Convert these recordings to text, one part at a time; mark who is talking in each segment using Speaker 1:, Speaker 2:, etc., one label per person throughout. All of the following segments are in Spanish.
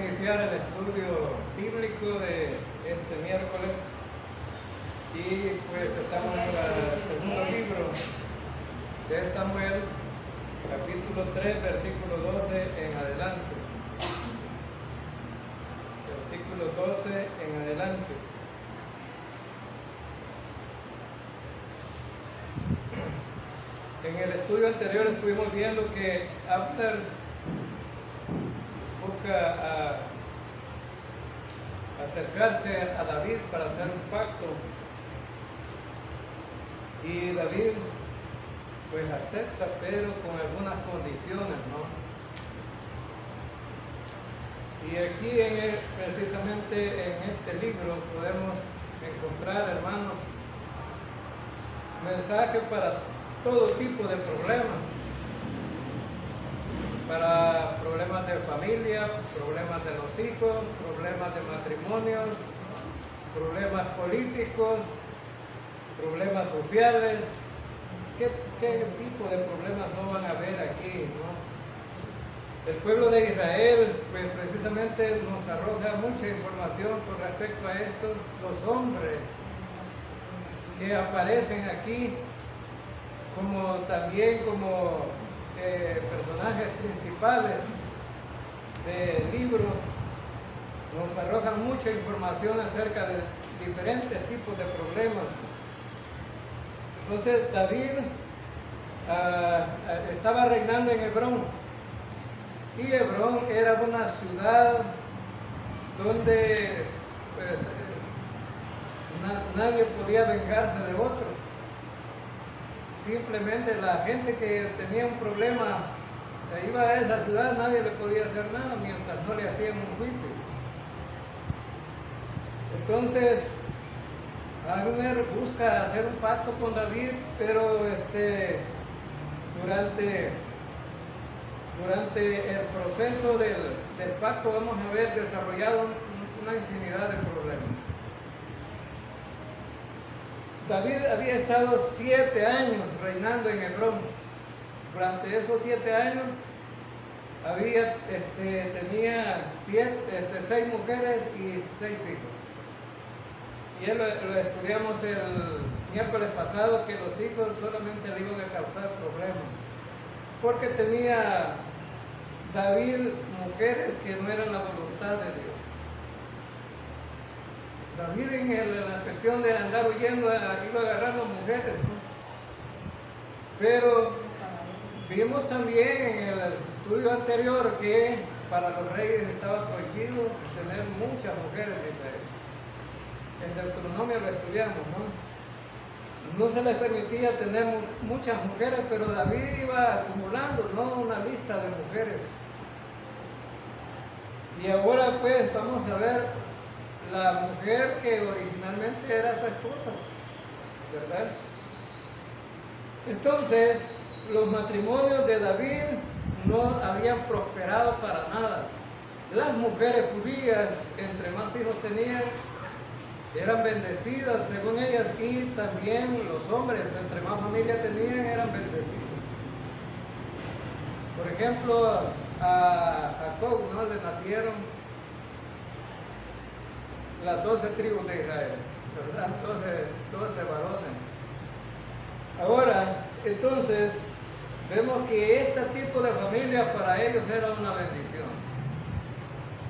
Speaker 1: iniciar el estudio bíblico de este miércoles y pues estamos en el segundo libro de Samuel, capítulo 3, versículo 12 en adelante. Versículo 12 en adelante. En el estudio anterior estuvimos viendo que Abner busca acercarse a David para hacer un pacto, y David pues acepta, pero con algunas condiciones, ¿no? Y aquí precisamente en este libro podemos encontrar, hermanos, mensajes para todo tipo de problemas, para problemas de familia, problemas de los hijos, problemas de matrimonio, problemas políticos, problemas sociales. ¿Qué tipo de problemas no van a haber aquí, no? El pueblo de Israel, pues precisamente nos arroja mucha información con respecto a esto. Los hombres que aparecen aquí también como personajes principales del libro, nos arrojan mucha información acerca de diferentes tipos de problemas. Entonces David estaba reinando en Hebrón, y Hebrón era una ciudad donde pues, nadie podía vengarse de otro. Simplemente la gente que tenía un problema se iba a esa ciudad, nadie le podía hacer nada mientras no le hacían un juicio. Entonces Abner busca hacer un pacto con David, pero durante el proceso del pacto vamos a ver desarrollado una infinidad de problemas. David había estado 7 años reinando en Hebrón. Durante esos 7 años tenía 6 mujeres y 6 hijos. Y lo estudiamos el miércoles pasado, que los hijos solamente le iban a causar problemas, porque tenía David mujeres que no eran la voluntad de Dios. David en la cuestión de andar huyendo iba a agarrar las mujeres, ¿no? Pero vimos también en el estudio anterior que para los reyes estaba prohibido tener muchas mujeres de Israel. En Deuteronomio lo estudiamos, ¿no? No se les permitía tener muchas mujeres, pero David iba acumulando, ¿no?, una lista de mujeres. Y ahora pues vamos a ver la mujer que originalmente era su esposa, ¿verdad? Entonces, los matrimonios de David no habían prosperado para nada. Las mujeres judías, entre más hijos tenían, eran bendecidas según ellas, y también los hombres, entre más familia tenían, eran bendecidos. Por ejemplo, a Jacob, ¿no?, le nacieron las 12 tribus de Israel, ¿verdad? 12 varones. Ahora, entonces, vemos que este tipo de familia para ellos era una bendición.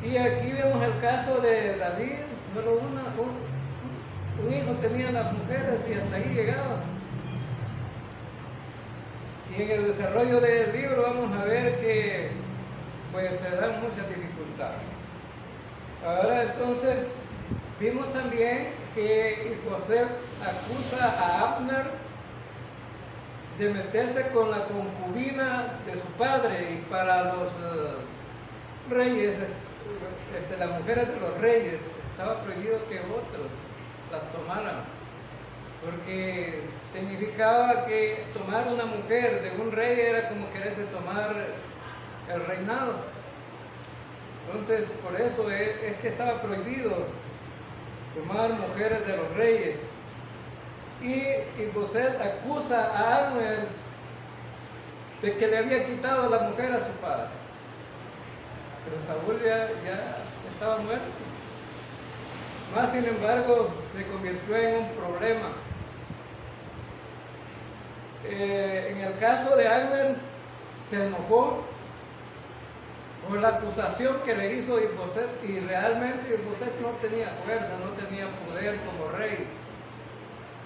Speaker 1: Y aquí vemos el caso de David, solo un hijo tenía las mujeres y hasta ahí llegaba. Y en el desarrollo del libro vamos a ver que pues se dan muchas dificultades. Ahora entonces vimos también que José acusa a Abner de meterse con la concubina de su padre, y para los reyes, las mujeres de los reyes, estaba prohibido que otros las tomaran, porque significaba que tomar una mujer de un rey era como quererse tomar el reinado. Entonces, por eso es que estaba prohibido tomar mujeres de los reyes. Y José acusa a Abner de que le había quitado la mujer a su padre. pero Saúl ya estaba muerto. Más sin embargo, se convirtió en un problema. En el caso de Abner, se enojó por la acusación que le hizo Isboset, y realmente Isboset no tenía fuerza, no tenía poder como rey.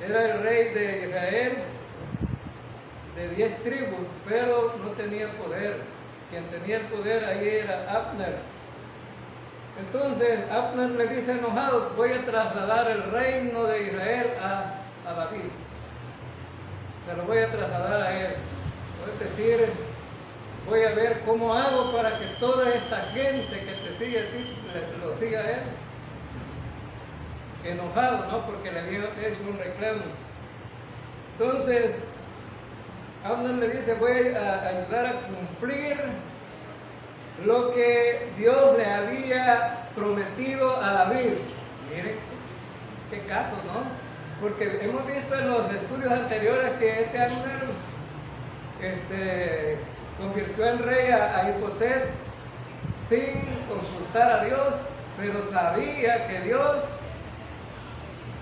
Speaker 1: Era el rey de Israel, de 10 tribus, pero no tenía poder. Quien tenía el poder ahí era Abner. Entonces Abner le dice enojado: voy a trasladar el reino de Israel a David. Se lo voy a trasladar a él. Es decir, voy a ver cómo hago para que toda esta gente que te sigue a ti, lo siga a él. Enojado, ¿no? Porque le había hecho un reclamo. Entonces, Abner le dice: voy a ayudar a cumplir lo que Dios le había prometido a David. Miren, qué caso, ¿no? Porque hemos visto en los estudios anteriores que este Abner convirtió en rey a Isboset sin consultar a Dios, pero sabía que Dios,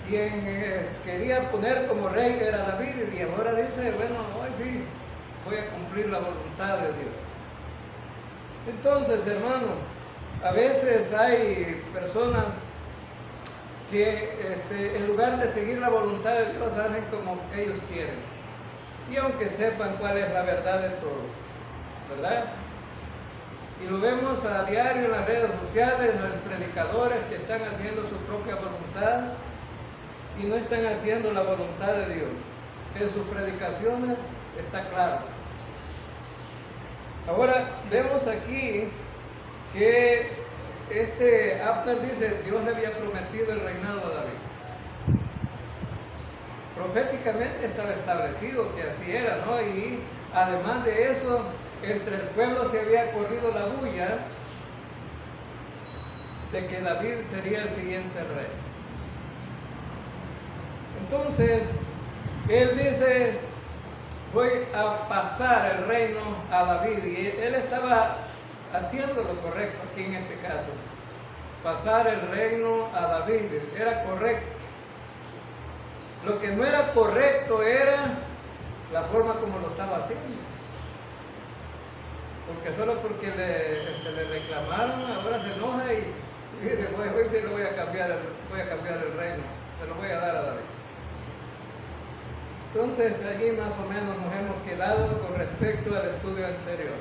Speaker 1: quien quería poner como rey, era David, y ahora dice: bueno, hoy sí voy a cumplir la voluntad de Dios. Entonces, hermanos, a veces hay personas que en lugar de seguir la voluntad de Dios, hacen como ellos quieren, y aunque sepan cuál es la verdad de todo, ¿verdad? Y lo vemos a diario en las redes sociales, los predicadores que están haciendo su propia voluntad y no están haciendo la voluntad de Dios. En sus predicaciones está claro. Ahora vemos aquí que Abner dice: Dios le había prometido el reinado a David. Proféticamente estaba establecido que así era, ¿no? Y además de eso, entre el pueblo se había corrido la bulla de que David sería el siguiente rey. Entonces, él dice: voy a pasar el reino a David. Y él estaba haciendo lo correcto aquí en este caso. Pasar el reino a David era correcto. Lo que no era correcto era la forma como lo estaba haciendo. Porque solo porque le reclamaron, ahora se enoja y dice: hoy te lo voy a cambiar el reino, se lo voy a dar a David. Entonces allí más o menos nos hemos quedado con respecto al estudio anterior.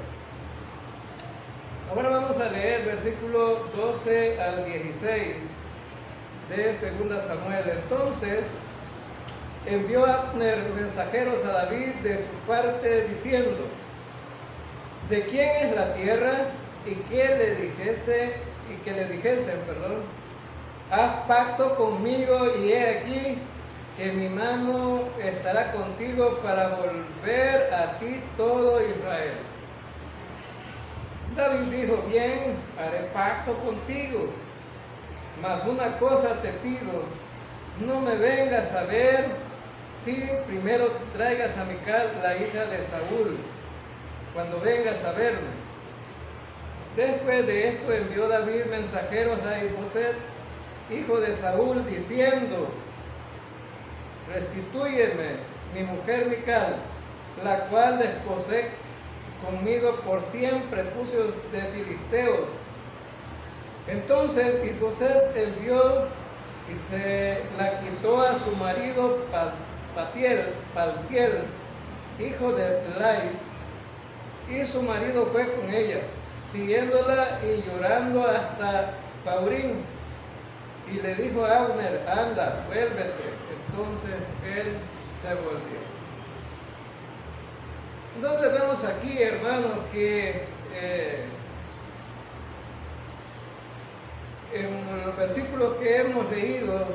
Speaker 1: Ahora vamos a leer versículo 12 al 16 de 2 Samuel. Entonces envió Abner mensajeros a David de su parte diciendo: ¿de quién es la tierra? Y que le dijesen, haz pacto conmigo, y he aquí que mi mano estará contigo para volver a ti todo Israel. David dijo: bien, haré pacto contigo, mas una cosa te pido: no me vengas a ver si primero traigas a Mical, la hija de Saúl, cuando vengas a verme. Después de esto envió David mensajeros a Isboset, hijo de Saúl, diciendo: restitúyeme mi mujer Mical, la cual desposé conmigo por siempre, puse de filisteos. Entonces Isboset envió y se la quitó a su marido Paltiel, hijo de Lais, y su marido fue con ella, siguiéndola y llorando hasta Paurín. Y le dijo a Abner: anda, vuélvete. Entonces él se volvió. Entonces vemos aquí, hermanos, que en los versículos que hemos leído,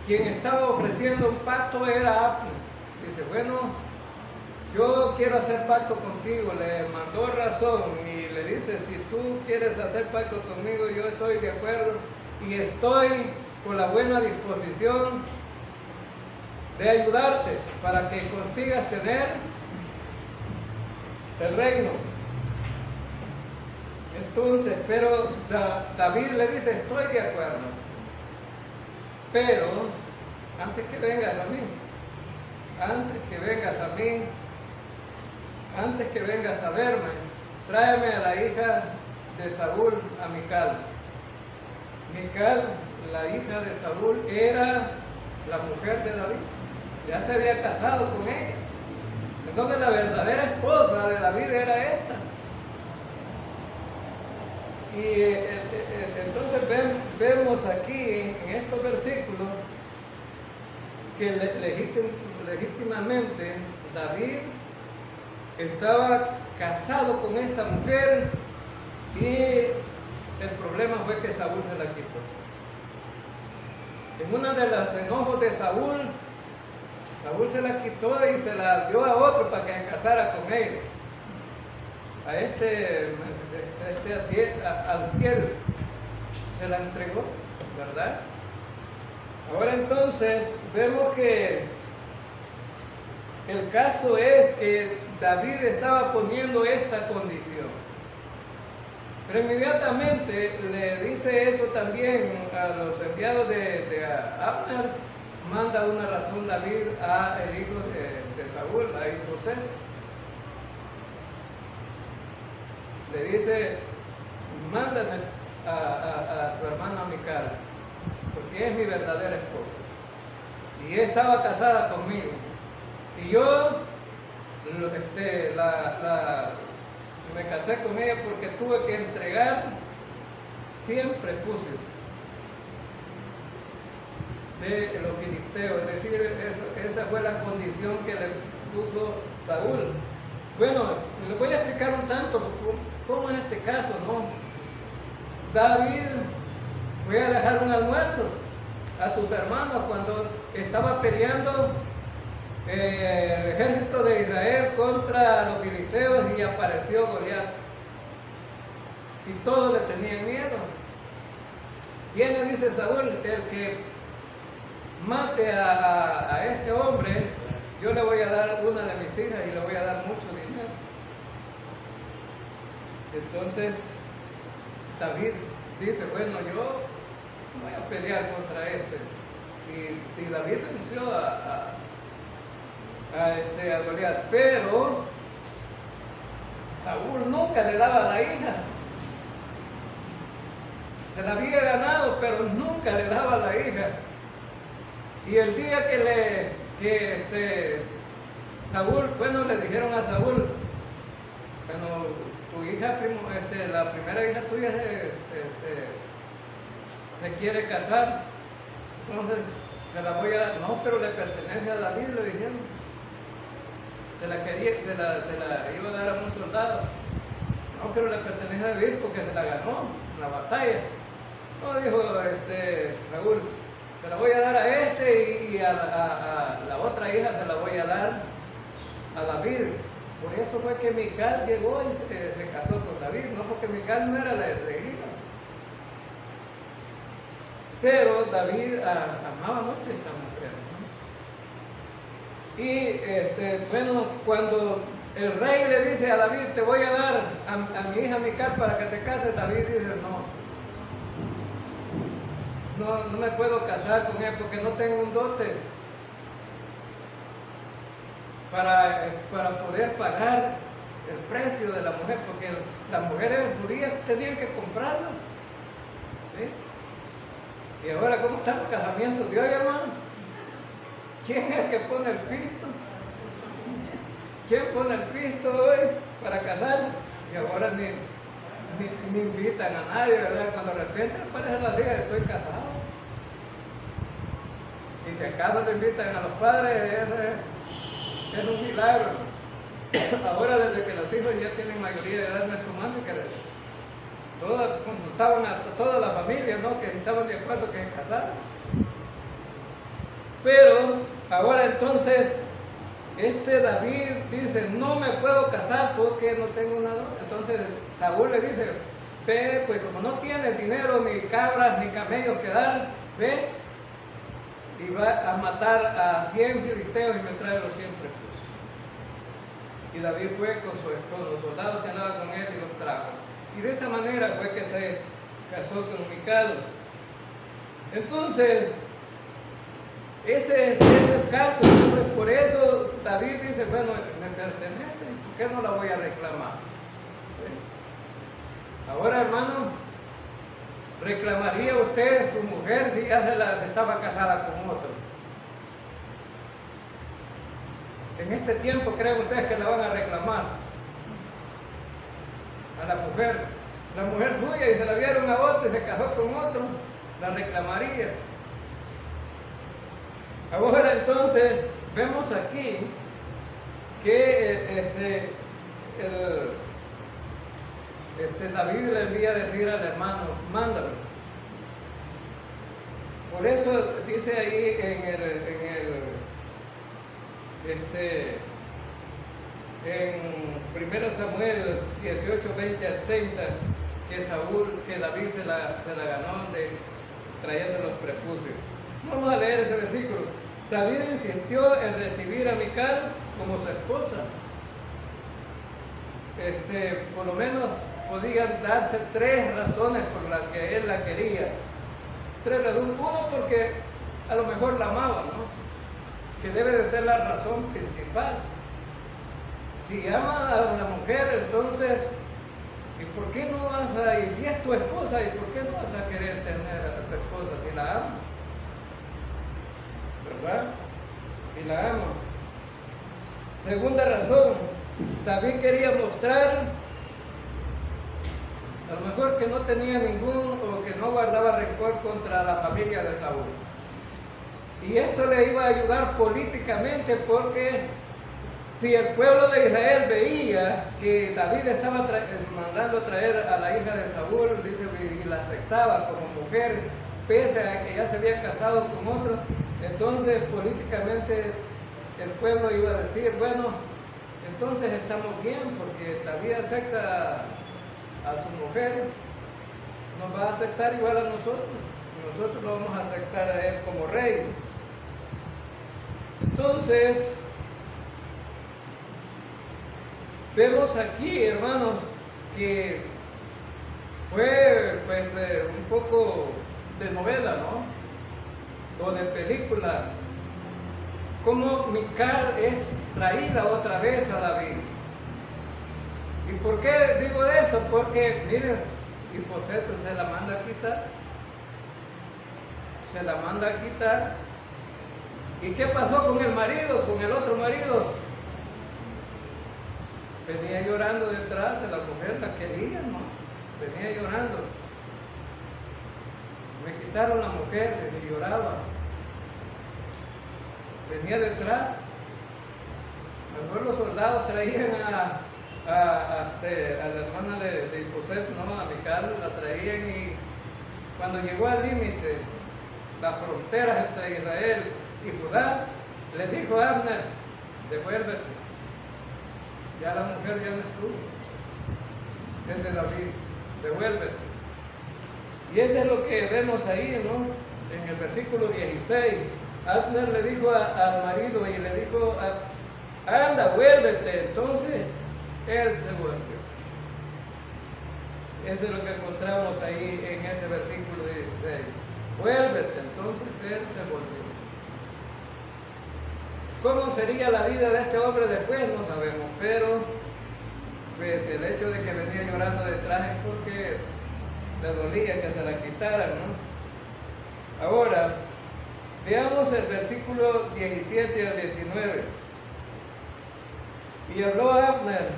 Speaker 1: quien estaba ofreciendo un pacto era Abner. Dice: bueno, yo quiero hacer pacto contigo. Le mandó razón y le dice: si tú quieres hacer pacto conmigo, yo estoy de acuerdo y estoy con la buena disposición de ayudarte para que consigas tener el reino. Entonces, pero David le dice, estoy de acuerdo, pero antes que vengas a mí, antes que vengas a verme, tráeme a la hija de Saúl, a Mical. Mical, la hija de Saúl, era la mujer de David, ya se había casado con ella. Entonces la verdadera esposa de David era esta. Y entonces vemos aquí en estos versículos que legítimamente David estaba casado con esta mujer y el problema fue que Saúl se la quitó. En uno de los enojos de Saúl se la quitó y se la dio a otro para que se casara con él. A Altiel se la entregó, ¿verdad? Ahora entonces vemos que el caso es que David estaba poniendo esta condición. Pero inmediatamente le dice eso también a los enviados de Abner, manda una razón David a el hijo de Saúl, a Isbosét. Le dice, mándame a tu hermana Mical, porque es mi verdadera esposa. Y ella estaba casada conmigo. Y yo me casé con ella porque tuve que entregar 100 prepucios de los filisteos. Es decir, esa fue la condición que le puso Saúl. Bueno, les voy a explicar un tanto cómo es este caso, ¿no? David fue a dejar un almuerzo a sus hermanos cuando estaba peleando el ejército de Israel contra los filisteos y apareció Goliat. Y todos le tenían miedo. Viene, dice Saúl, el que mate a este hombre, yo le voy a dar una de mis hijas y le voy a dar mucho dinero. Entonces David dice, bueno, yo voy a pelear contra este. Y David venció a Goliat, pero Saúl nunca le daba a la hija. Se la había ganado, pero nunca le daba a la hija. Y el día Saúl, bueno, le dijeron a Saúl, bueno, tu hija, la primera hija tuya se quiere casar, entonces se la voy a dar. No, pero le pertenece a David, le dijeron. Se la iba a dar a un soldado. No, pero le pertenece a David porque se la ganó en la batalla. No, dijo Saúl, se la voy a dar a este y a la otra hija se la voy a dar a David. Por eso fue que Mical llegó y se casó con David, no porque Mical no era la hija. Pero David amaba mucho a esta mujer, ¿no? Y bueno, cuando el rey le dice a David, te voy a dar a mi hija Mical para que te cases, David dice, no me puedo casar con ella porque no tengo un dote para poder pagar el precio de la mujer, porque las mujeres judías tenían que comprarla. ¿Sí? Y ahora, ¿cómo están los casamientos de hoy, hermano? ¿Quién es el que pone el pisto? ¿Quién pone el pisto hoy para casar? Y ahora ni invitan a nadie, ¿verdad? Cuando de repente aparece la día, estoy casado. Y si acaso le invitan a los padres, es un milagro. Ahora, desde que los hijos ya tienen mayoría de edad, no es como antes, que consultaban a toda la familia, ¿no? Que estaban de acuerdo que se casaran. Pero ahora entonces David dice, no me puedo casar porque no tengo nada. Entonces Saúl le dice, ve, pues como no tienes dinero, ni cabras, ni camellos que dar, ve y va a matar a 100 filisteos y me trae los 100 prepucios. Y David fue con los soldados que andaban con él y los trajo. Y de esa manera fue que se casó con Mical. Entonces, ese es el caso. Entonces, por eso David dice, bueno, me pertenece, ¿por qué no la voy a reclamar? ¿Sí? Ahora, hermano, ¿reclamaría usted su mujer si ya se estaba casada con otro? En este tiempo, ¿creen ustedes que la van a reclamar? A la mujer suya, y se la vieron a otro y se casó con otro, la reclamaría. Ahora entonces vemos aquí que David le envía a decir al hermano, mándalo. Por eso dice ahí en 1 Samuel 18, 20 al 30, que David se la ganó trayendo los prepucios. Vamos a leer ese versículo. David insistió en recibir a Mical como su esposa. Por lo menos podían darse 3 razones por las que él la quería. 3 razones. Uno, porque a lo mejor la amaba, ¿no? Que debe de ser la razón principal. Si ama a una mujer, entonces, ¿y por qué no vas a, y si es tu esposa, ¿y por qué no vas a querer tener a tu esposa si la ama? ¿Verdad? Si la ama. Segunda razón, David quería mostrar, a lo mejor, que no tenía ningún, o que no guardaba rencor contra la familia de Saúl. Y esto le iba a ayudar políticamente, porque si el pueblo de Israel veía que David estaba mandando traer a la hija de Saúl, dice, y la aceptaba como mujer, pese a que ya se había casado con otro, entonces políticamente el pueblo iba a decir, bueno, entonces estamos bien, porque David acepta a su mujer, nos va a aceptar igual a nosotros, y nosotros lo vamos a aceptar a él como rey. Entonces, vemos aquí, hermanos, que fue pues un poco de novela, ¿no? O de película. Cómo Mical es traída otra vez a David. ¿Y por qué digo eso? Porque, miren, Isboset se la manda a quitar. Se la manda a quitar. ¿Y qué pasó con el marido, con el otro marido? Venía llorando detrás de la mujer, la quería, ¿no? Venía llorando. Me quitaron la mujer, y lloraba. Venía detrás. Mejor los soldados traían a la hermana de Isboset, ¿no? A Mical, la traían, y cuando llegó al límite, las fronteras entre Israel y Judá, le dijo a Abner, devuélvete. Ya la mujer ya no estuvo. Es de David, devuélvete. Y eso es lo que vemos ahí, ¿no? En el versículo 16. Abner le dijo al marido, y le dijo, anda, vuélvete. Entonces, él se volvió. Eso es lo que encontramos ahí en ese versículo 16. Vuélvete. Entonces, él se volvió. ¿Cómo sería la vida de este hombre después? No sabemos, pero pues el hecho de que venía llorando detrás es porque le dolía que se la quitaran, ¿no? Ahora, veamos el versículo 17 al 19. Y habló Abner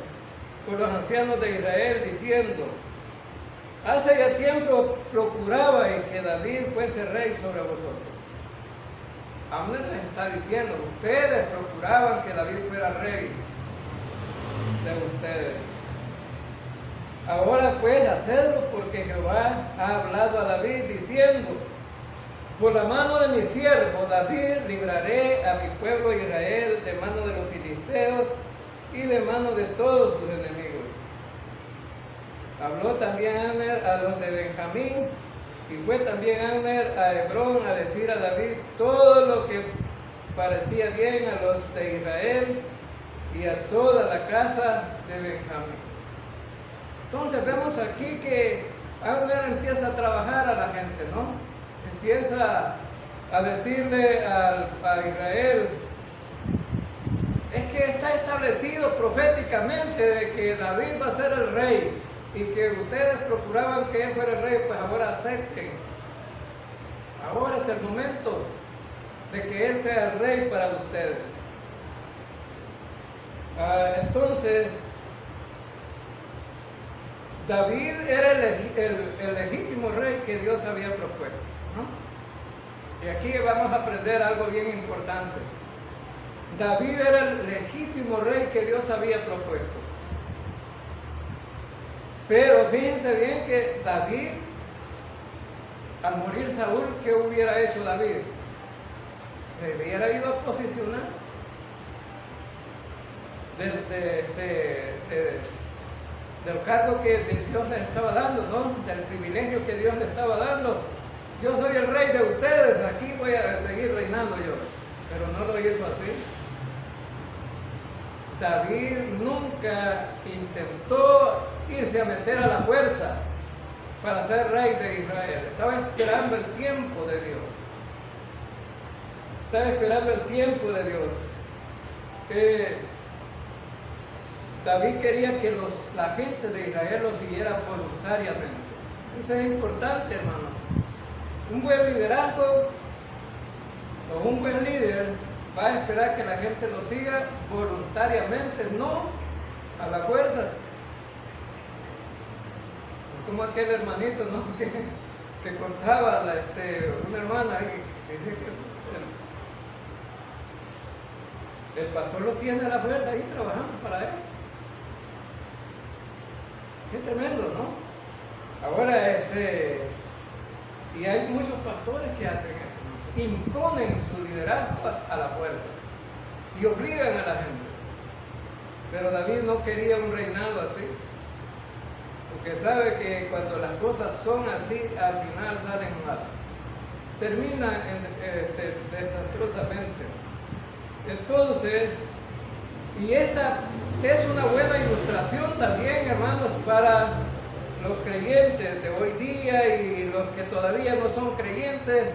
Speaker 1: con los ancianos de Israel diciendo, hace ya tiempo procurabais que David fuese rey sobre vosotros. Abner les está diciendo, ustedes procuraban que David fuera rey de ustedes. Ahora pues hacedlo, porque Jehová ha hablado a David diciendo, por la mano de mi siervo David libraré a mi pueblo Israel de mano de los filisteos y de mano de todos sus enemigos. Habló también Abner a los de Benjamín, y fue también Abner a Hebrón a decir a David todo lo que parecía bien a los de Israel y a toda la casa de Benjamín. Entonces vemos aquí que Abner empieza a trabajar a la gente, ¿no? Empieza a decirle a Israel, es que está establecido proféticamente de que David va a ser el rey y que ustedes procuraban que él fuera el rey, pues ahora acepten. Ahora es el momento de que él sea el rey para ustedes. Entonces, David era el legítimo rey que Dios había propuesto, ¿no? Y aquí vamos a aprender algo bien importante. David era el legítimo rey que Dios había propuesto. Pero fíjense bien que David, al morir Saúl, ¿qué hubiera hecho David? ¿Le hubiera ido a posicionar del cargo que Dios le estaba dando, ¿no? Del privilegio que Dios le estaba dando? Yo soy el rey de ustedes, aquí voy a seguir reinando yo. Pero no lo hizo así. David nunca intentó irse a meter a la fuerza para ser rey de Israel. Estaba esperando el tiempo de Dios. Estaba esperando el tiempo de Dios. David quería que la gente de Israel lo siguiera voluntariamente. Eso es importante, hermano. Un buen liderazgo o un buen líder va a esperar que la gente lo siga voluntariamente, no a la fuerza. Como aquel hermanito, ¿no? que contaba una hermana que dice que el pastor lo tiene a la fuerza ahí trabajando para él. Qué tremendo, ¿no? Ahora, y hay muchos pastores que hacen eso, imponen su liderazgo a la fuerza y obligan a la gente. Pero David no quería un reinado así, porque sabe que cuando las cosas son así, al final salen mal, terminan desastrosamente. Entonces, y esta es una buena ilustración también, hermanos, para los creyentes de hoy día y los que todavía no son creyentes,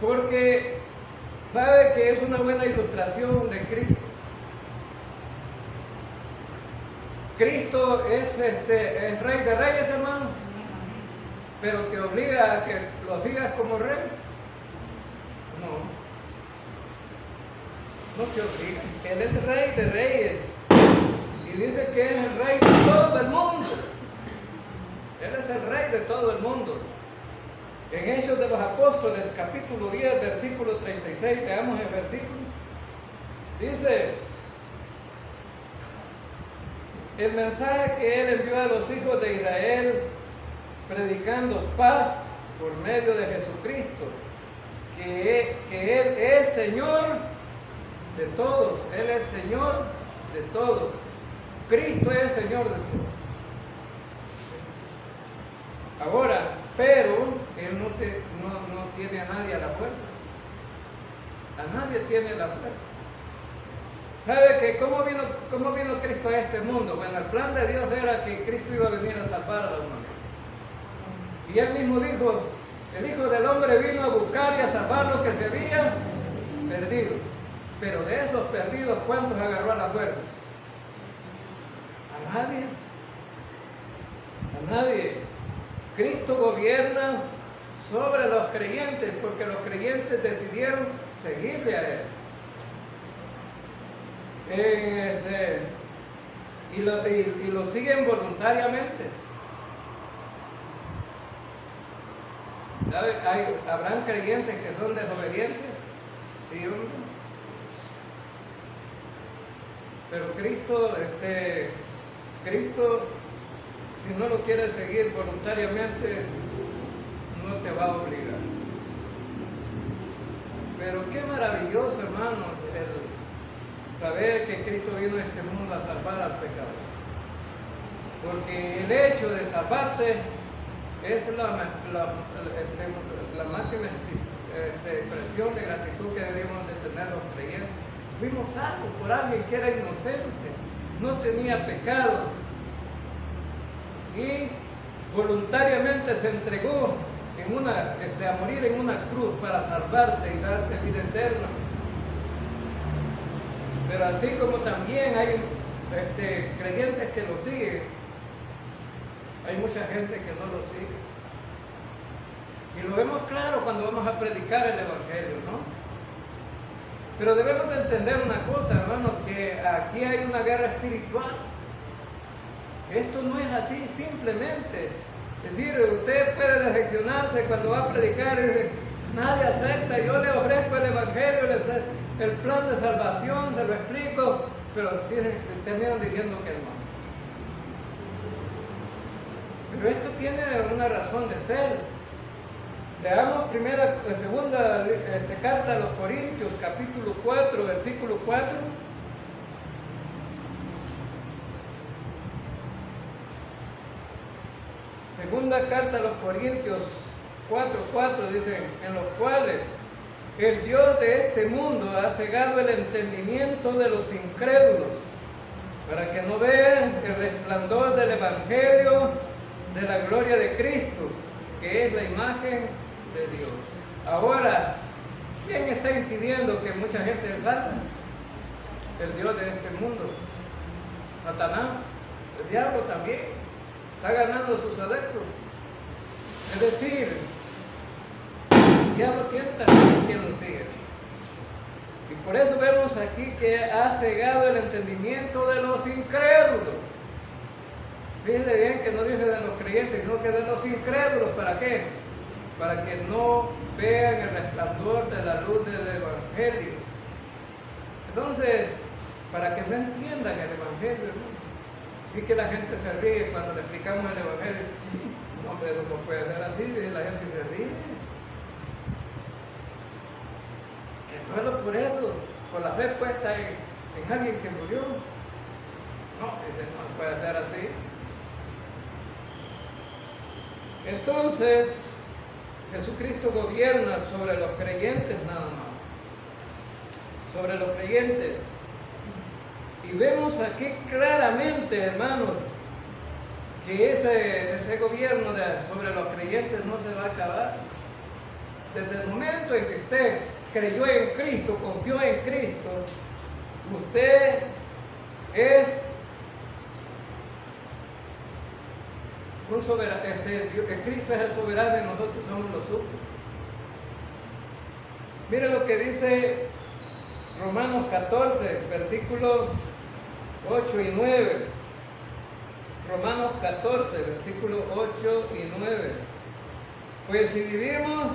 Speaker 1: porque sabe que es una buena ilustración de Cristo. Cristo es Rey de Reyes, hermano, pero te obliga a que lo sigas como rey. No te obliga. Él es Rey de Reyes y dice que es el Rey de todo el mundo. Él es el Rey de todo el mundo. En Hechos de los Apóstoles, capítulo 10, versículo 36, veamos el versículo. Dice: el mensaje que Él envió a los hijos de Israel, predicando paz por medio de Jesucristo, que Él es Señor de todos. Él es Señor de todos. Cristo es Señor de todos. Ahora, pero Él no tiene a nadie a la fuerza. A nadie tiene la fuerza. ¿Sabe que cómo vino Cristo a este mundo? Bueno, el plan de Dios era que Cristo iba a venir a salvar a la humanidad. Y Él mismo dijo, el Hijo del Hombre vino a buscar y a salvar lo que se había perdido. Pero de esos perdidos, ¿cuántos agarró a la fuerza? A nadie. A nadie. Cristo gobierna sobre los creyentes porque los creyentes decidieron seguirle a Él. Y lo siguen voluntariamente. Habrán creyentes que son desobedientes, pero Cristo, si no lo quieres seguir voluntariamente, no te va a obligar. Pero qué maravilloso, hermanos, el saber que Cristo vino a este mundo a salvar al pecador. Porque el hecho de salvarte es la máxima expresión de gratitud que debemos de tener los creyentes. Fuimos salvos por alguien que era inocente, no tenía pecado. y voluntariamente se entregó a morir en una cruz para salvarte y darte vida eterna. Pero así como también hay creyentes que lo siguen, hay mucha gente que no lo sigue. Y lo vemos claro cuando vamos a predicar el Evangelio, ¿no? Pero debemos de entender una cosa, hermanos, que aquí hay una guerra espiritual. Esto no es así simplemente. Es decir, usted puede decepcionarse cuando va a predicar y dice, nadie acepta, yo le ofrezco el Evangelio, el plan de salvación, se lo explico, pero terminan diciendo que no. Pero esto tiene una razón de ser. Leamos segunda carta a los Corintios, capítulo 4, versículo 4. Segunda carta a los Corintios 4:4 dice, en los cuales el Dios de este mundo ha cegado el entendimiento de los incrédulos, para que no vean el resplandor del Evangelio de la gloria de Cristo, que es la imagen de Dios. Ahora, ¿quién está impidiendo que mucha gente salga? El Dios de este mundo. Satanás, el diablo también, está ganando sus adeptos. Es decir, el diablo tienta a quien lo sigue. Y por eso vemos aquí que ha cegado el entendimiento de los incrédulos. Fíjense bien que no dice de los creyentes, sino que de los incrédulos. ¿Para qué? Para que no vean el resplandor de la luz del Evangelio. Entonces, para que no entiendan el Evangelio, ¿no? Y que la gente se ríe cuando le explicamos el Evangelio. No, pero no puede ser así, y la gente se ríe. Que solo por eso, por la fe puesta en alguien que murió. No, no puede ser así. Entonces, Jesucristo gobierna sobre los creyentes nada más. Sobre los creyentes. Y vemos aquí claramente, hermanos, que ese gobierno sobre los creyentes no se va a acabar. Desde el momento en que usted creyó en Cristo, confió en Cristo, usted es un soberano. Cristo es el soberano y nosotros somos los súbditos. Mire lo que dice Romanos 14, versículos 8 y 9. Romanos 14, versículos 8 y 9. Pues si vivimos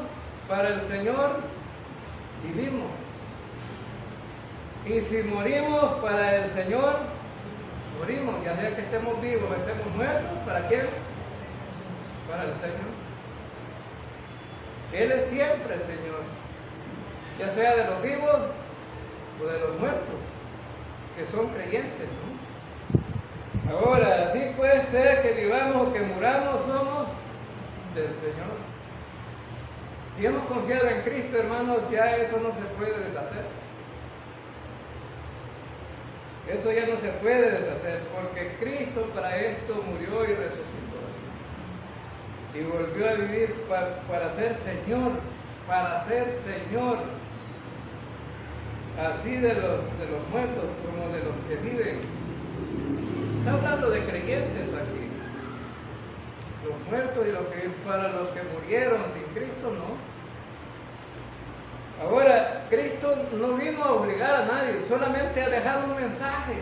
Speaker 1: para el Señor, vivimos. Y si morimos para el Señor, morimos. Ya sea que estemos vivos o estemos muertos, ¿para quién? Para el Señor. Él es siempre Señor, ya sea de los vivos o de los muertos, que son creyentes, ¿no? Ahora, así puede ser que vivamos o que muramos, somos del Señor. Si hemos confiado en Cristo, hermanos, ya eso no se puede deshacer. Eso ya no se puede deshacer, porque Cristo para esto murió y resucitó. Y volvió a vivir para ser Señor, así de los muertos como de los que viven. Está hablando de creyentes aquí. Los muertos y para los que murieron sin Cristo, no. Ahora, Cristo no vino a obligar a nadie, solamente a dejar un mensaje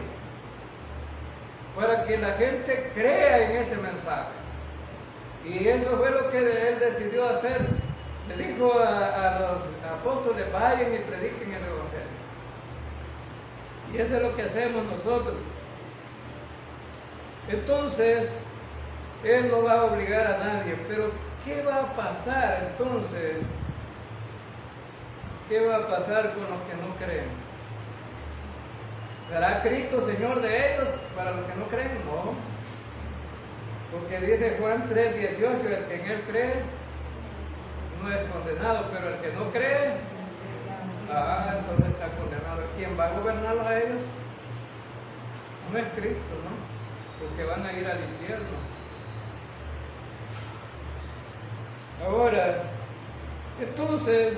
Speaker 1: para que la gente crea en ese mensaje. Y eso fue lo que él decidió hacer. Le dijo a los apóstoles, vayan y prediquen el Evangelio. Y eso es lo que hacemos nosotros. Entonces, él no va a obligar a nadie. Pero, ¿qué va a pasar entonces? ¿Qué va a pasar con los que no creen? ¿Será Cristo Señor de ellos para los que no creen? No. Porque dice Juan 3:18, el que en Él cree no es condenado, pero el que no cree, entonces está condenado. ¿Quién va a gobernarlos a ellos? No es Cristo, ¿no? Porque van a ir al infierno. Ahora, entonces,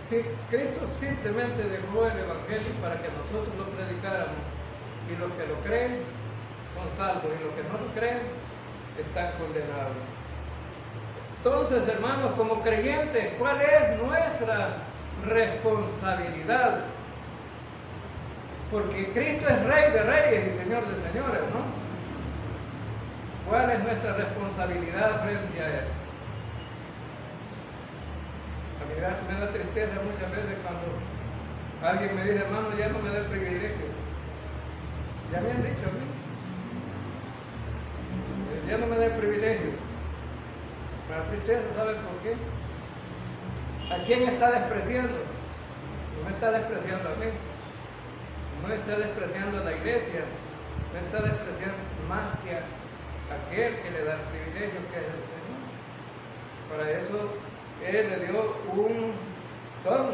Speaker 1: si Cristo simplemente dejó el Evangelio para que nosotros lo predicáramos, y los que lo creen son salvos, y los que no lo creen están condenados. Entonces, hermanos, como creyentes, ¿cuál es nuestra responsabilidad? Porque Cristo es Rey de Reyes y Señor de Señores, ¿no? ¿Cuál es nuestra responsabilidad frente a Él? A mí me da tristeza muchas veces cuando alguien me dice, hermano, ya no me da el privilegio. Ya me han dicho a mí. Ya no me da el privilegio. Me da tristeza, ¿saben por qué? ¿A quién está despreciando? No me está despreciando a mí. No está despreciando a la iglesia. No está despreciando más que a aquel que le da el privilegio, que es el Señor. Para eso Él le dio un don.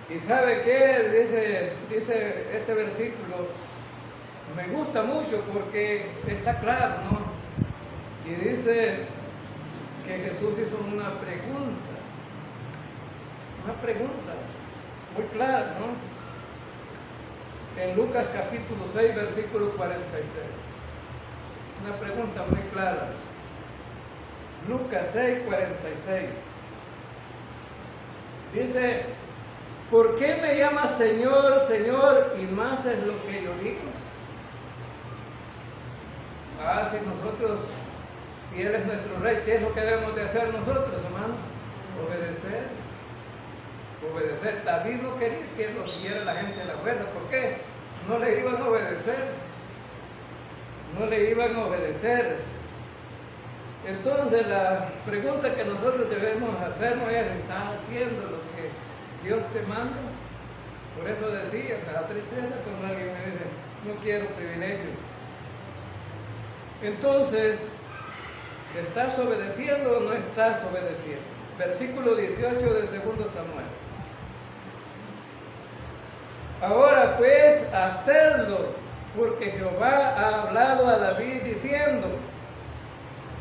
Speaker 1: ¿Y sabe qué? Dice este versículo, me gusta mucho porque está claro, ¿no? Y dice que Jesús hizo una pregunta muy clara, ¿no? En Lucas capítulo 6, versículo 46. Una pregunta muy clara. Lucas 6, 46. Dice, ¿por qué me llamas Señor, Señor, y no haces lo que yo digo? Si Él es nuestro Rey, ¿qué es lo que debemos de hacer nosotros, hermanos? Obedecer. Obedecer. David no quería que lo siguiera la gente de la fuerza. ¿Por qué? No le iban a obedecer. No le iban a obedecer. Entonces la pregunta que nosotros debemos hacernos es, ¿estás haciendo lo que Dios te manda? Por eso decía, me da tristeza cuando alguien me dice, no quiero privilegios. Entonces, ¿estás obedeciendo o no estás obedeciendo? Versículo 18 del 2 Samuel. Ahora pues, hacedlo, porque Jehová ha hablado a David diciendo,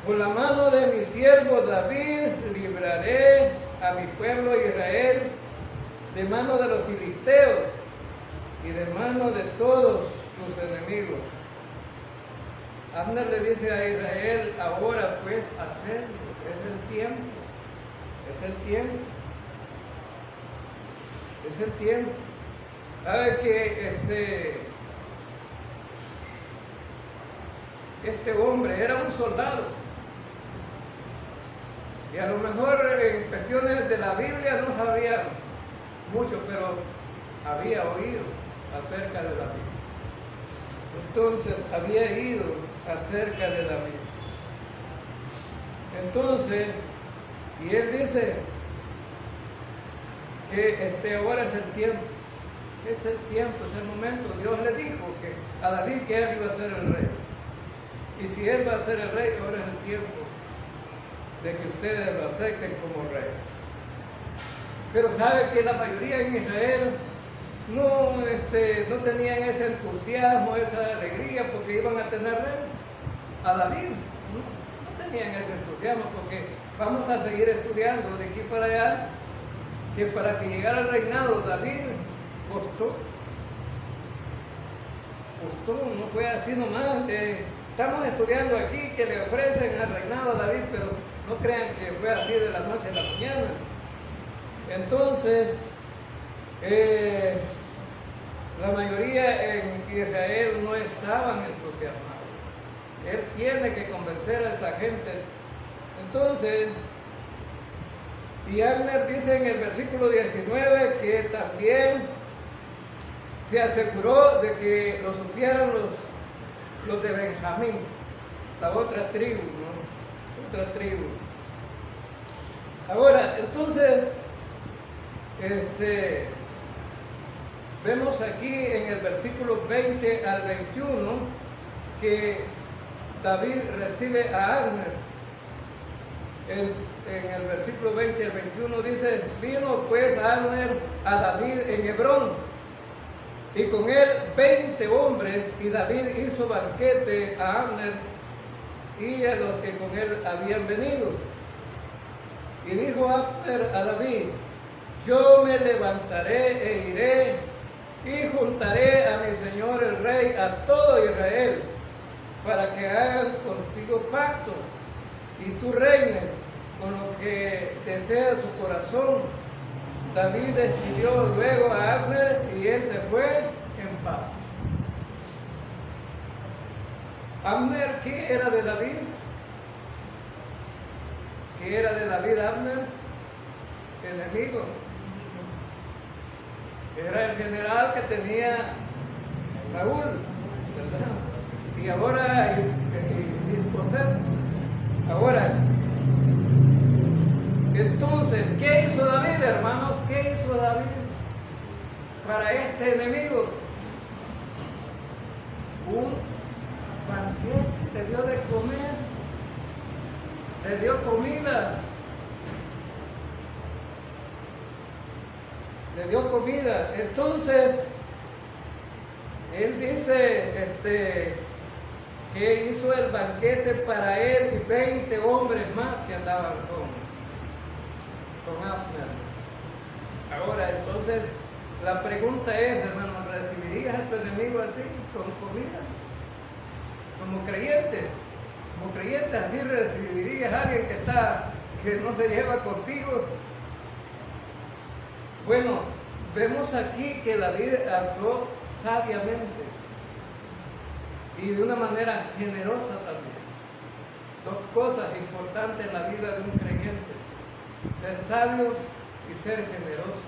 Speaker 1: por la mano de mi siervo David libraré a mi pueblo Israel de mano de los filisteos y de mano de todos sus enemigos. Abner le dice a Israel, ahora pues hacedlo, es el tiempo, es el tiempo, es el tiempo. ¿Sabe que este hombre era un soldado? Y a lo mejor en cuestiones de la Biblia no sabía mucho, pero había oído acerca de la Biblia. Entonces había ido acerca de la Biblia. Entonces, y él dice que ahora es el tiempo. Es el tiempo, es el momento. Dios le dijo a David que él iba a ser el rey. Y si él va a ser el rey, ahora es el tiempo de que ustedes lo acepten como rey. Pero sabe que la mayoría en Israel no tenían ese entusiasmo, esa alegría, porque iban a tener rey a David. No tenían ese entusiasmo, porque vamos a seguir estudiando de aquí para allá, que para que llegara al reinado David costó, no fue así nomás. Estamos estudiando aquí que le ofrecen al reinado a David, pero no crean que fue así de la noche a la mañana. Entonces, la mayoría en Israel no estaban entusiasmados. Él tiene que convencer a esa gente. Entonces, y Abner dice en el versículo 19 que también se aseguró de que lo supieran los de Benjamín, la otra tribu, ¿no? Otra tribu. Ahora, entonces, vemos aquí en el versículo 20 al 21 que David recibe a Abner. En el versículo 20 al 21 dice, vino pues Abner a David en Hebrón, y con él 20 hombres, y David hizo banquete a Abner y a los que con él habían venido. Y dijo Abner a David: yo me levantaré e iré y juntaré a mi señor el rey a todo Israel, para que hagan contigo pacto y tú reines con lo que desea tu corazón. David despidió luego a Abner y él se fue en paz. Abner, ¿qué era de David? ¿Qué era de David Abner? Enemigo. Era el general que tenía Saúl, ¿verdad? Y ahora Isboset. Ahora, entonces, ¿qué hizo David, hermanos? ¿Qué hizo David para este enemigo? Un banquete, le dio de comer, le dio comida, le dio comida. Entonces, él dice que hizo el banquete para él y 20 hombres más que andaban con Abner. Ahora, entonces, la pregunta es, hermano, ¿recibirías a tu enemigo así, con comida? Como creyente, así recibirías a alguien que no se lleva contigo. Bueno, vemos aquí que David actuó sabiamente y de una manera generosa también. Dos cosas importantes en la vida de un creyente: ser sabio y ser generoso.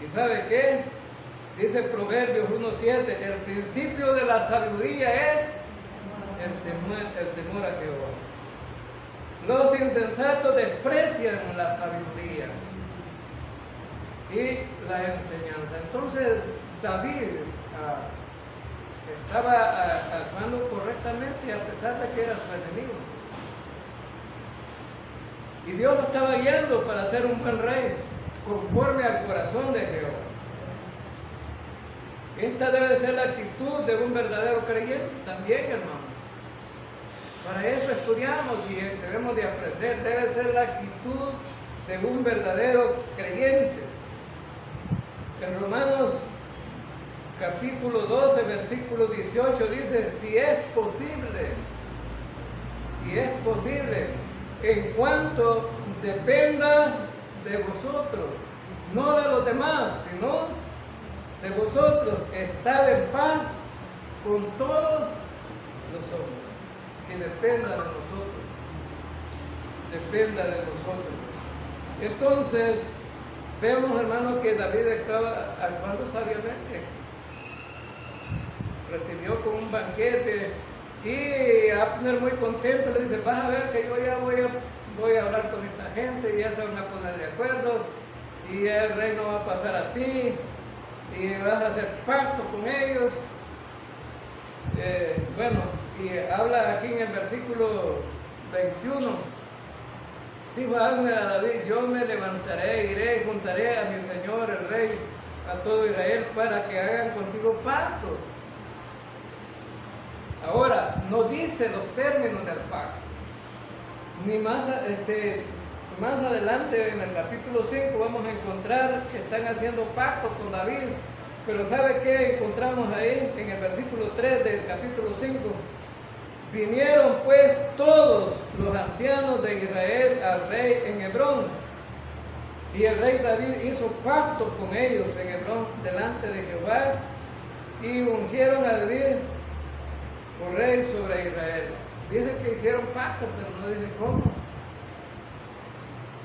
Speaker 1: ¿Y sabe qué? Dice Proverbios 1:7, el principio de la sabiduría es el temor a Jehová. Los insensatos desprecian la sabiduría y la enseñanza. Entonces David estaba actuando correctamente a pesar de que era su enemigo. Y Dios lo estaba guiando para ser un buen rey, conforme al corazón de Jehová. Esta debe ser la actitud de un verdadero creyente también, hermano. Para eso estudiamos y debemos de aprender. Debe ser la actitud de un verdadero creyente. En Romanos capítulo 12, versículo 18 dice: si es posible, en cuanto dependa de vosotros, no de los demás, sino de vosotros, estad en paz con todos los hombres. Que dependa de nosotros, dependa de nosotros. Entonces, vemos, hermanos, que David estaba actuando sabiamente. Recibió con un banquete y Abner, muy contento, le dice: vas a ver que yo ya voy a hablar con esta gente y ya se van a poner de acuerdo y el reino va a pasar a ti y vas a hacer pacto con ellos. Bueno, y habla aquí en el versículo 21, dijo Abner a David: yo me levantaré, iré y juntaré a mi señor el rey, a todo Israel, para que hagan contigo pacto. Ahora, no dice los términos del pacto, ni más adelante en el capítulo 5 vamos a encontrar que están haciendo pacto con David. Pero ¿sabe qué encontramos ahí en el versículo 3 del capítulo 5? Vinieron pues todos los ancianos de Israel al rey en Hebrón, y el rey David hizo pacto con ellos en Hebrón delante de Jehová, y ungieron a David por rey sobre Israel. Dice que hicieron pacto, pero no dice cómo.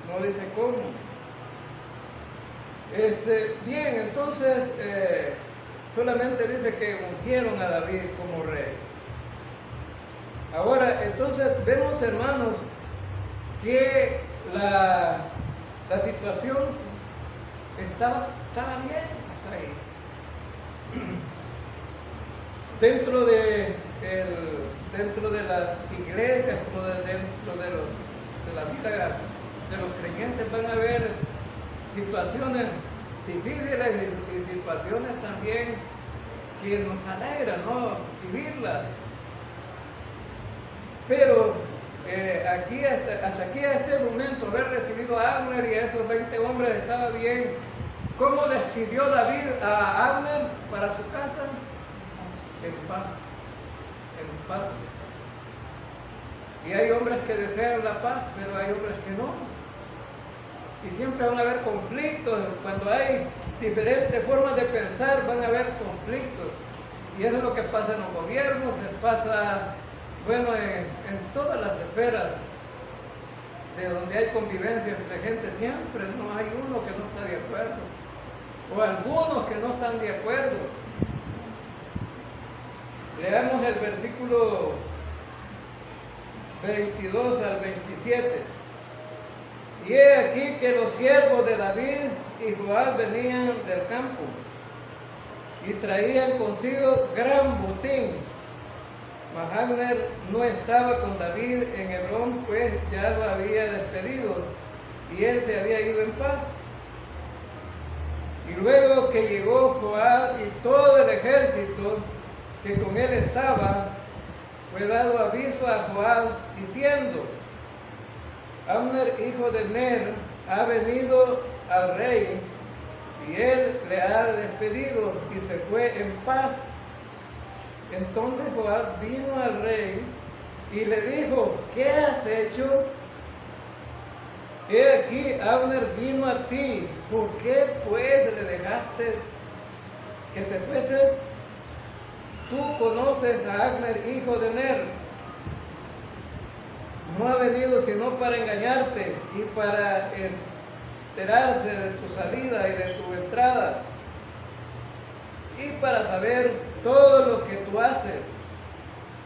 Speaker 1: No dice cómo. Bien, entonces solamente dice que ungieron a David como rey. Ahora, entonces vemos, hermanos, que la situación estaba bien hasta ahí. Dentro de las iglesias, como dentro de la vida de los creyentes, van a haber situaciones difíciles y situaciones también que nos alegran, ¿no? Vivirlas. Pero hasta aquí a este momento, haber recibido a Abner y a esos 20 hombres estaba bien. ¿Cómo despidió David a Abner para su casa? En paz, en paz. Y hay hombres que desean la paz, pero hay hombres que no. Y siempre van a haber conflictos. Cuando hay diferentes formas de pensar, van a haber conflictos. Y eso es lo que pasa en los gobiernos, se pasa, bueno, en todas las esferas de donde hay convivencia entre gente. Siempre no hay uno que no está de acuerdo, o algunos que no están de acuerdo. Leamos el versículo 22 al 27. Y he aquí que los siervos de David y Joab venían del campo y traían consigo gran botín. Mas Abner no estaba con David en Hebrón, pues ya lo había despedido y él se había ido en paz. Y luego que llegó Joab y todo el ejército que con él estaba, fue dado aviso a Joab diciendo: Abner, hijo de Ner, ha venido al rey, y él le ha despedido y se fue en paz. Entonces Joab vino al rey y le dijo: ¿qué has hecho? He aquí, Abner vino a ti, ¿por qué pues le dejaste que se fuese? Tú conoces a Abner, hijo de Ner. No ha venido sino para engañarte y para enterarse de tu salida y de tu entrada, y para saber todo lo que tú haces.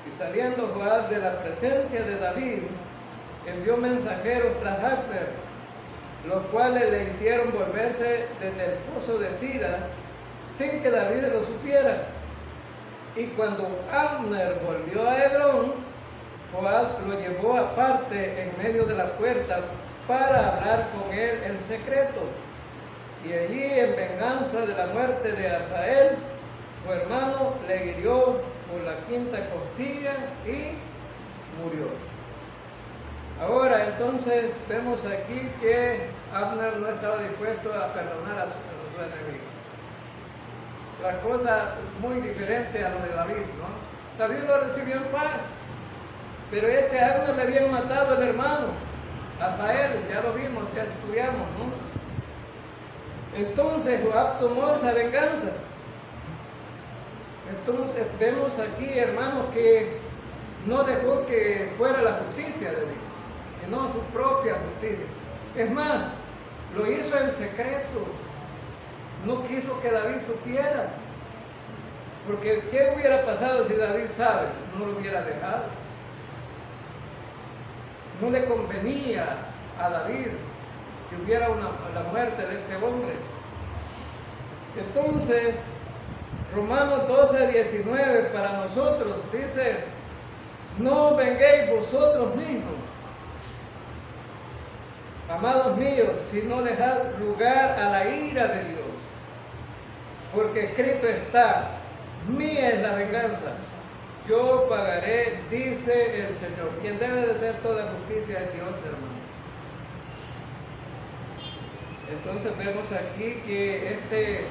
Speaker 1: Y saliendo Joab de la presencia de David, envió mensajeros tras Abner, los cuales le hicieron volverse desde el pozo de Sira, sin que David lo supiera. Y cuando Abner volvió a Hebrón, Joab lo llevó aparte en medio de la puerta para hablar con él en secreto. Y allí, en venganza de la muerte de Asael, su hermano, le hirió por la quinta costilla y murió. Ahora, entonces, vemos aquí que Abner no estaba dispuesto a perdonar a sus enemigos. La cosa muy diferente a lo de David, ¿no? David lo recibió en paz, pero este Abner le habían matado al hermano, Asael, ya lo vimos, ya estudiamos, ¿no? Entonces Joab tomó esa venganza. Entonces vemos aquí, hermanos, que no dejó que fuera la justicia de Dios, sino su propia justicia. Es más, lo hizo en secreto. No quiso que David supiera. Porque ¿qué hubiera pasado si David sabe? No lo hubiera dejado. No le convenía a David que hubiera la muerte de este hombre. Entonces, Romanos 12:19 para nosotros dice: no venguéis vosotros mismos, amados míos, sino dejad lugar a la ira de Dios. Porque escrito está: mía es la venganza, yo pagaré, dice el Señor. Quien debe de hacer toda justicia es Dios, hermano. Entonces vemos aquí que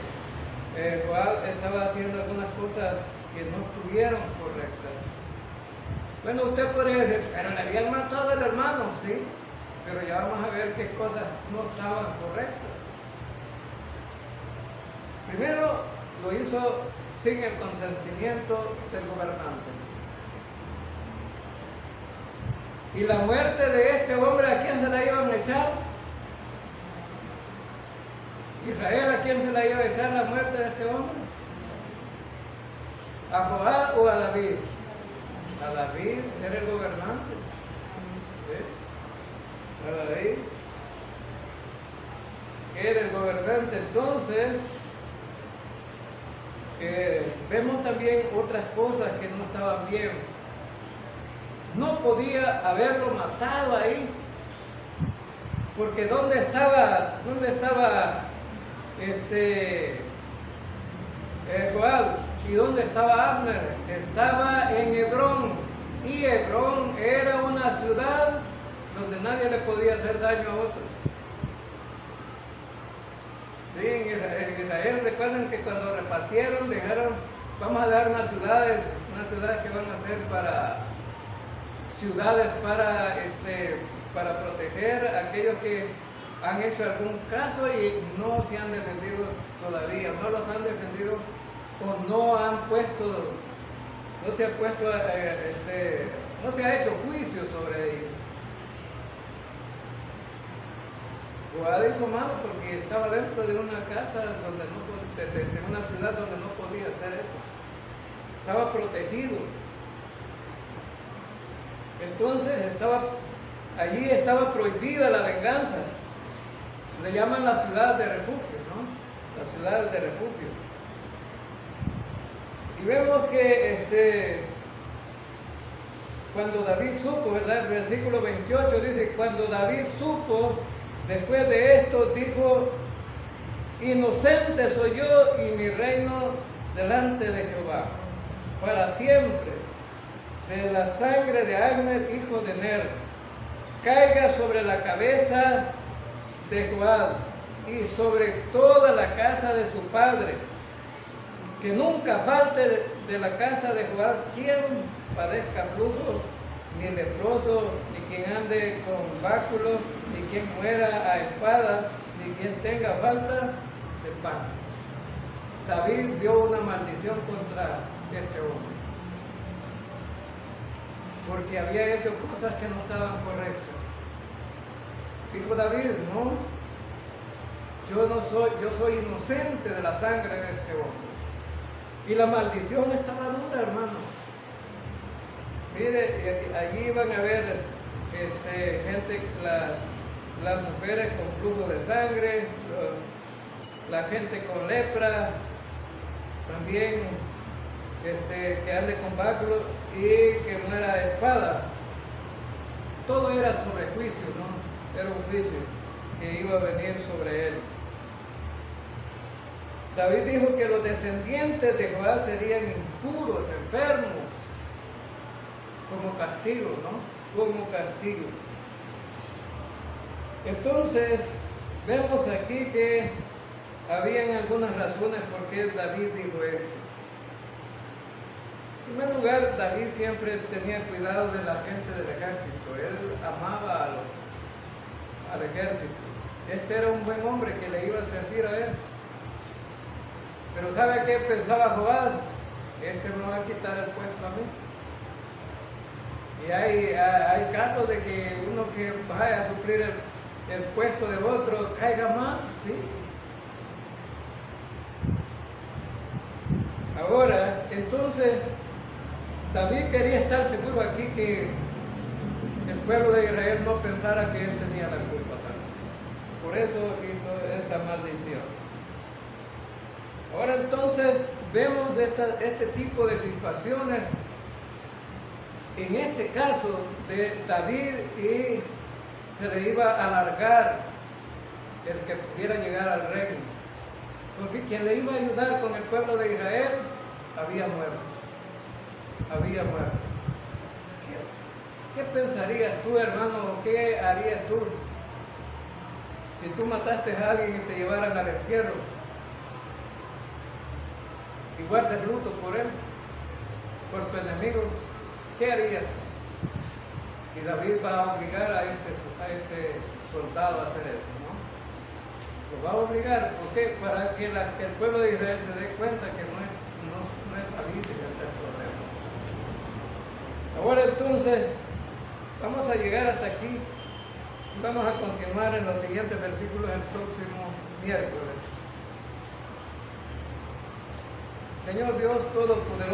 Speaker 1: Joab estaba haciendo algunas cosas que no estuvieron correctas. Bueno, usted podría decir, pero le habían matado al hermano, sí, pero ya vamos a ver qué cosas no estaban correctas. Primero, lo hizo sin el consentimiento del gobernante. Y la muerte de este hombre, ¿a quién se la iban a echar? Israel, ¿a quién se la iba a echar la muerte de este hombre? ¿A Joab o a David? A David, era el gobernante. ¿Sí? A David era el gobernante. Entonces, vemos también otras cosas que no estaban bien. No podía haberlo matado ahí, porque ¿dónde estaba Joab? ¿Y dónde estaba Abner? Estaba en Hebrón, y Hebrón era una ciudad donde nadie le podía hacer daño a otro. Sí, en Israel recuerden que cuando repartieron dijeron, vamos a dar unas ciudades que van a ser para ciudades para proteger a aquellos que han hecho algún caso y no se han defendido todavía, no los han defendido o no se ha hecho juicio sobre ellos. Joab hizo mal porque estaba dentro de una casa de una ciudad donde no podía hacer eso. Estaba protegido. Entonces allí estaba prohibida la venganza. Le llaman la ciudad de refugio, ¿no? La ciudad de refugio. Y vemos que cuando David supo, ¿verdad? El versículo 28 dice, cuando David supo, después de esto, dijo, inocente soy yo y mi reino delante de Jehová, para siempre, de la sangre de Abner, hijo de Ner, caiga sobre la cabeza de Joab y sobre toda la casa de su padre, que nunca falte de la casa de Joab quien padezca flujo, ni leproso, ni quien ande con báculos, ni quien muera a espada, ni quien tenga falta de pan. David dio una maldición contra este hombre, porque había hecho cosas que no estaban correctas. Dijo David, no, yo soy inocente de la sangre de este hombre. Y la maldición estaba dura, hermano. Mire, allí van a ver gente, las mujeres con flujo de sangre, la gente con lepra, también que ande con báculos y que muera de espada. Todo era sobre juicio, ¿no? Era un juicio que iba a venir sobre él. David dijo que los descendientes de Joab serían impuros, enfermos, como castigo, ¿no? Como castigo. Entonces, vemos aquí que habían algunas razones por qué David dijo esto. En primer lugar, David siempre tenía cuidado de la gente del ejército. Él amaba al ejército. Este era un buen hombre que le iba a servir a él. Pero ¿sabe qué pensaba Joab? Este me va a quitar el puesto a mí. Y hay casos de que uno que vaya a suplir el puesto de otro caiga mal, ¿sí? Ahora, entonces, David quería estar seguro aquí que el pueblo de Israel no pensara que él tenía la culpa también. Por eso hizo esta maldición. Ahora entonces vemos este tipo de situaciones, en este caso de David, y se le iba a alargar el que pudiera llegar al reino, porque quien le iba a ayudar con el pueblo de Israel había muerto. ¿Qué pensarías tú, hermano? ¿Qué harías tú si tú mataste a alguien y te llevaran al entierro y guardas luto por él, por tu enemigo? ¿Qué harías? Y David va a obligar a este soldado a hacer eso, ¿no? Lo va a obligar, ¿por qué? Para que el pueblo de Israel se dé cuenta que no es David el que está el problema. Ahora entonces, vamos a llegar hasta aquí. Vamos a continuar en los siguientes versículos el próximo miércoles. Señor Dios Todopoderoso,